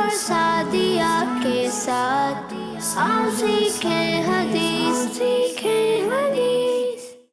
اور سعدیہ کے ساتھ آؤ سیکھیں حدیث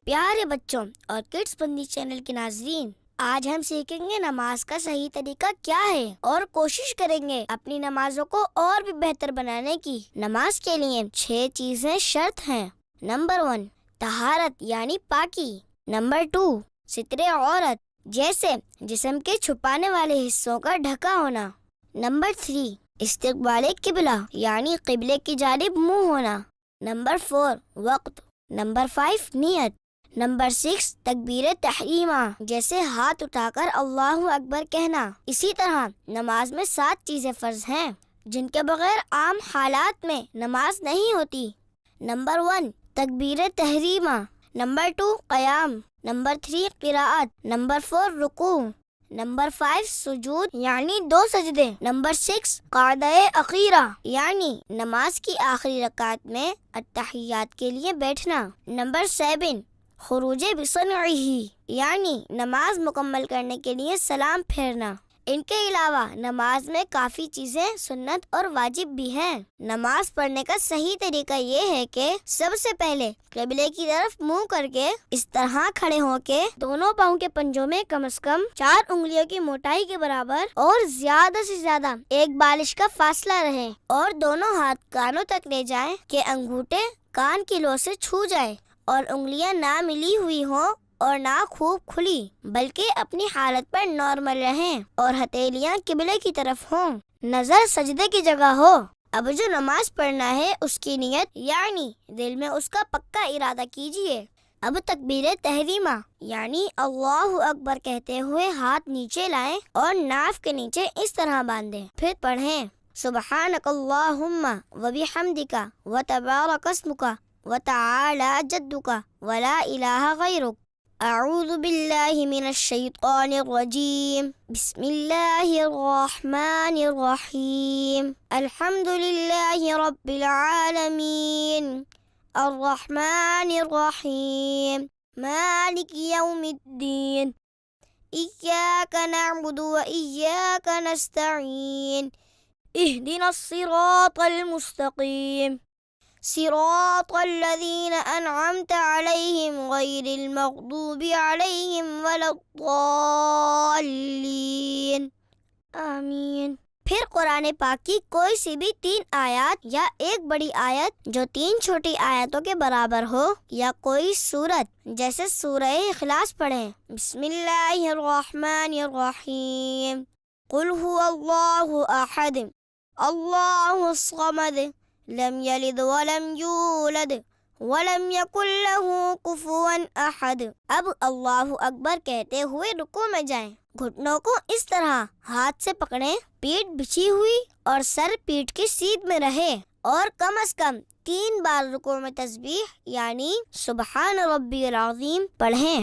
پیارے بچوں اور کڈس بندی چینل کے ناظرین، آج ہم سیکھیں گے نماز کا صحیح طریقہ کیا ہے اور کوشش کریں گے اپنی نمازوں کو اور بھی بہتر بنانے کی۔ نماز کے لیے 6 چیزیں شرط ہیں۔ نمبر 1، طہارت یعنی پاکی۔ نمبر 2، ستر عورت جیسے جسم کے چھپانے والے حصوں کا ڈھکا ہونا۔ نمبر 3، استقبال قبلہ یعنی قبلے کی جانب منہ ہونا۔ نمبر 4، وقت۔ نمبر 5، نیت۔ نمبر 6، تکبیر تحریمہ جیسے ہاتھ اٹھا کر اللہ اکبر کہنا۔ اسی طرح نماز میں 7 چیزیں فرض ہیں جن کے بغیر عام حالات میں نماز نہیں ہوتی۔ نمبر 1، تکبیر تحریمہ۔ نمبر 2، قیام۔ نمبر 3، قراءت۔ نمبر 4، رکوع۔ نمبر 5، سجود یعنی 2 سجدے۔ نمبر 6، قعدہ اخیرہ یعنی نماز کی آخری رکعت میں التحیات کے لیے بیٹھنا۔ نمبر 7، خروج بصنعہ یعنی نماز مکمل کرنے کے لیے سلام پھیرنا۔ ان کے علاوہ نماز میں کافی چیزیں سنت اور واجب بھی ہیں۔ نماز پڑھنے کا صحیح طریقہ یہ ہے کہ سب سے پہلے قبلے کی طرف منہ کر کے اس طرح کھڑے ہو کے دونوں پاؤں کے پنجوں میں کم از کم 4 انگلیوں کی موٹائی کے برابر اور زیادہ سے زیادہ 1 بالش کا فاصلہ رہے، اور دونوں ہاتھ کانوں تک لے جائیں کہ انگوٹھے کان کی لو سے چھو جائے، اور انگلیاں نہ ملی ہوئی ہوں اور نہ خوب کھلی بلکہ اپنی حالت پر نارمل رہیں، اور ہتھیلیاں قبلے کی طرف ہوں، نظر سجدے کی جگہ ہو۔ اب جو نماز پڑھنا ہے اس کی نیت یعنی دل میں اس کا پکا ارادہ کیجئے۔ اب تکبیر تحریمہ یعنی اللہ اکبر کہتے ہوئے ہاتھ نیچے لائیں اور ناف کے نیچے اس طرح باندھیں، پھر پڑھیں سبحانک اللہم وبحمدک وتبارک اسمک وتعالی جدک ولا الہ غیرک۔ اعوذ باللہ من الشیطان الرجیم، بسم اللہ الرحمن الرحیم، الحمد للہ رب العالمین، الرحمن الرحیم، مالک یوم الدین، ایاک نعبد و ایاک نستعین، اہدنا الصراط المستقیم، صراط الذین انعمت علیہم غیر المغضوب علیہم ولا الضالین، آمین۔ پھر قرآن پاک کی کوئی سی بھی 3 آیات یا ایک بڑی آیت جو 3 چھوٹی آیتوں کے برابر ہو، یا کوئی سورت جیسے سورہ اخلاص پڑھیں۔ بسم اللہ الرحمن الرحیم، قل هو اللہ احد اللہ الصمد لم یلد ولم یولد ولم یکن له کفوا احد۔ اب اللہ اکبر کہتے ہوئے رکوع میں جائیں، گھٹنوں کو اس طرح ہاتھ سے پکڑیں، پیٹھ بچھی ہوئی اور سر پیٹھ کی سیدھ میں رہے، اور کم از کم 3 بار رکوع میں تسبیح یعنی سبحان ربی العظیم پڑھیں۔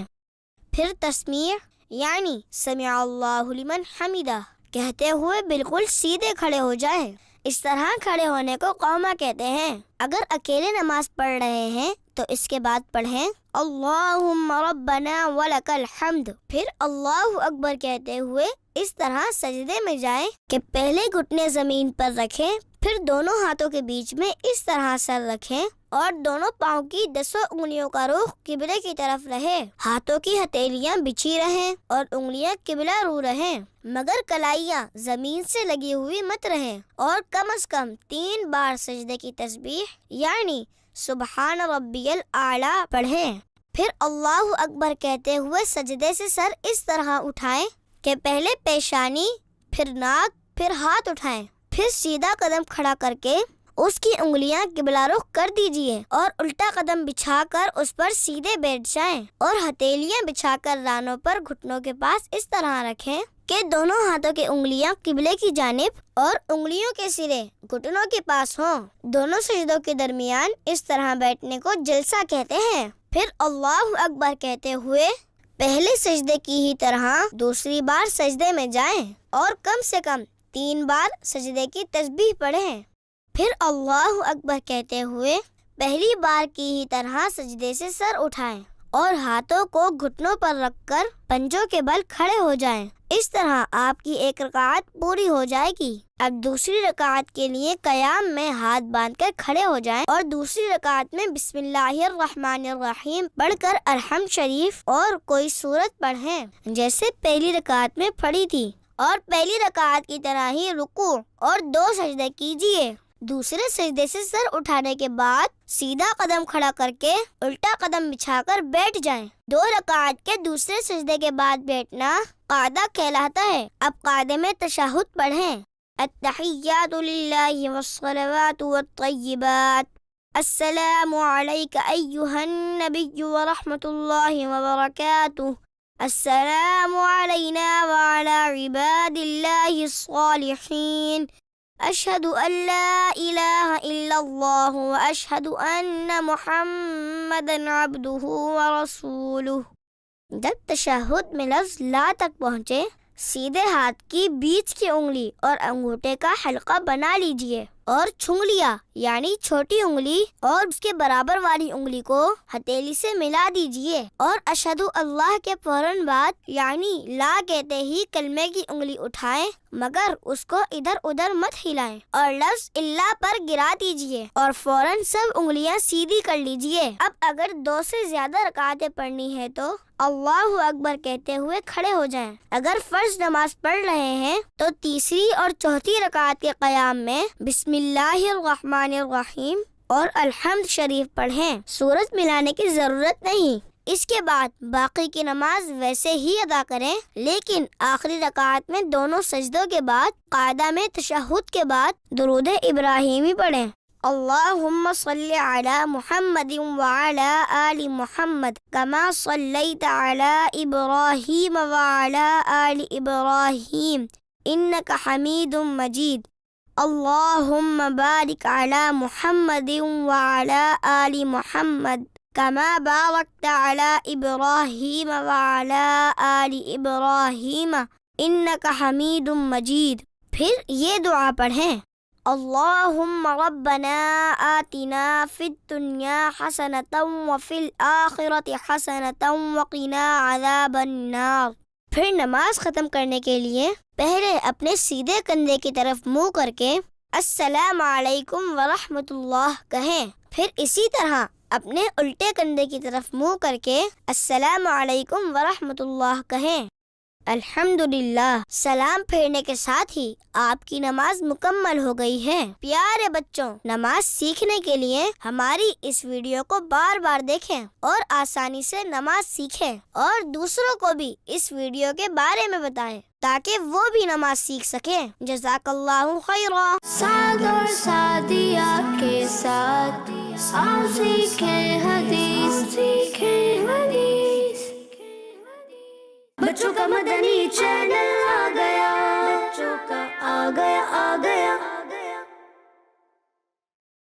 پھر تسمیع یعنی سمع اللہ لمن حمدہ کہتے ہوئے بالکل سیدھے کھڑے ہو جائیں۔ اس طرح کھڑے ہونے کو قوما کہتے ہیں۔ اگر اکیلے نماز پڑھ رہے ہیں تو اس کے بعد پڑھیں اللہم ربنا ولک الحمد، پھر اللہ اکبر کہتے ہوئے اس طرح سجدے میں جائیں کہ پہلے گھٹنے زمین پر رکھیں، پھر دونوں ہاتھوں کے بیچ میں اس طرح سر رکھیں، اور دونوں پاؤں کی 10 انگلیوں کا رخ قبلے کی طرف رہے، ہاتھوں کی ہتھیلیاں بچھی رہیں اور انگلیاں قبلہ رو رہیں، مگر کلائیاں زمین سے لگی ہوئی مت رہیں، اور کم از کم 3 بار سجدے کی تسبیح یعنی سبحان ربی الاعلی پڑھیں۔ پھر اللہ اکبر کہتے ہوئے سجدے سے سر اس طرح اٹھائیں کہ پہلے پیشانی، پھر ناک، پھر ہاتھ اٹھائیں، پھر سیدھا قدم کھڑا کر کے اس کی انگلیاں قبلہ رخ کر دیجئے، اور الٹا قدم بچھا کر اس پر سیدھے بیٹھ جائیں، اور ہتھیلیاں بچھا کر رانوں پر گھٹنوں کے پاس اس طرح رکھیں کہ دونوں ہاتھوں کی انگلیاں قبلے کی جانب اور انگلیوں کے سرے گھٹنوں کے پاس ہوں۔ دونوں سجدوں کے درمیان اس طرح بیٹھنے کو جلسہ کہتے ہیں۔ پھر اللہ اکبر کہتے ہوئے پہلے سجدے کی ہی طرح دوسری بار سجدے میں جائیں، اور کم سے کم 3 بار سجدے کی تسبیح پڑھیں۔ پھر اللہ اکبر کہتے ہوئے پہلی بار کی ہی طرح سجدے سے سر اٹھائیں اور ہاتھوں کو گھٹنوں پر رکھ کر پنجوں کے بل کھڑے ہو جائیں۔ اس طرح آپ کی ایک رکعت پوری ہو جائے گی۔ اب دوسری رکعت کے لیے قیام میں ہاتھ باندھ کر کھڑے ہو جائیں اور دوسری رکعت میں بسم اللہ الرحمن الرحیم پڑھ کر الحمد شریف اور کوئی سورت پڑھیں جیسے پہلی رکعت میں پڑھی تھی، اور پہلی رکعت کی طرح ہی رکوع اور 2 سجدے کیجیے۔ دوسرے سجدے سے سر اٹھانے کے بعد سیدھا قدم کھڑا کر کے الٹا قدم بچھا کر بیٹھ جائیں۔ 2 رکعت کے دوسرے سجدے کے بعد بیٹھنا قاعدہ کہلاتا ہے۔ اب قاعدے میں تشہد پڑھیں۔ التحیات للہ والصلوات والطیبات، السلام علیک ایہا النبی ورحمۃ اللہ وبرکاتہ، السلام علینا وعلی عباد اللہ الصالحین، اشہد ان لا الہ الا اللہ واشہد ان محمدا عبدہ ورسولہ۔ جب تشہد میں لفظ لا تک پہنچے، سیدھے ہاتھ کی بیچ کی انگلی اور انگوٹھے کا حلقہ بنا لیجئے اور چھنگلیاں یعنی چھوٹی انگلی اور اس کے برابر والی انگلی کو ہتھیلی سے ملا دیجئے، اور اشہد اللہ کے فوراً بعد یعنی لا کہتے ہی کلمے کی انگلی اٹھائیں، مگر اس کو ادھر ادھر مت ہلائیں، اور لفظ اللہ پر گرا دیجئے اور فوراً سب انگلیاں سیدھی کر لیجئے۔ اب اگر 2 سے زیادہ رکعتیں پڑھنی ہے تو اللہ اکبر کہتے ہوئے کھڑے ہو جائیں۔ اگر فرض نماز پڑھ رہے ہیں تو تیسری اور چوتھی رکعت کے قیام میں بسم اللہ الرحمن الرحیم اور الحمد شریف پڑھیں، سورت ملانے کی ضرورت نہیں۔ اس کے بعد باقی کی نماز ویسے ہی ادا کریں، لیکن آخری رکعت میں دونوں سجدوں کے بعد قاعدہ میں تشہد کے بعد درود ابراہیمی پڑھیں۔ اللہم صلی علی محمد وعلی آل محمد کما صلیت علی ابراہیم وعلی آل ابراہیم انک حمید مجید، اللہم بارک علی محمد وعلی آل محمد کما بارکت علی ابراہیم وعلی آل ابراہیم انک حمید مجید۔ پھر یہ دعا پڑھیں، اللہم ربنا آتنا فی الدنیا حسنۃ وفی الآخرۃ حسنۃ وقنا عذاب النار۔ پھر نماز ختم کرنے کے لیے پہلے اپنے سیدھے کندھے کی طرف منہ کر کے السلام علیکم ورحمۃ اللہ کہیں، پھر اسی طرح اپنے الٹے کندھے کی طرف منہ کر کے السلام علیکم ورحمۃ اللہ کہیں۔ الحمدللہ، سلام پھیرنے کے ساتھ ہی آپ کی نماز مکمل ہو گئی ہے۔ پیارے بچوں، نماز سیکھنے کے لیے ہماری اس ویڈیو کو بار بار دیکھیں اور آسانی سے نماز سیکھیں، اور دوسروں کو بھی اس ویڈیو کے بارے میں بتائیں تاکہ وہ بھی نماز سیکھ سکیں۔ جزاک اللہ خیرا۔ سعد اور سعدیہ کے ساتھ آؤ سیکھیں حدیث، سیکھیں حدیث۔ بچوں کا مدنی چینل آ گیا، بچوں کا آ گیا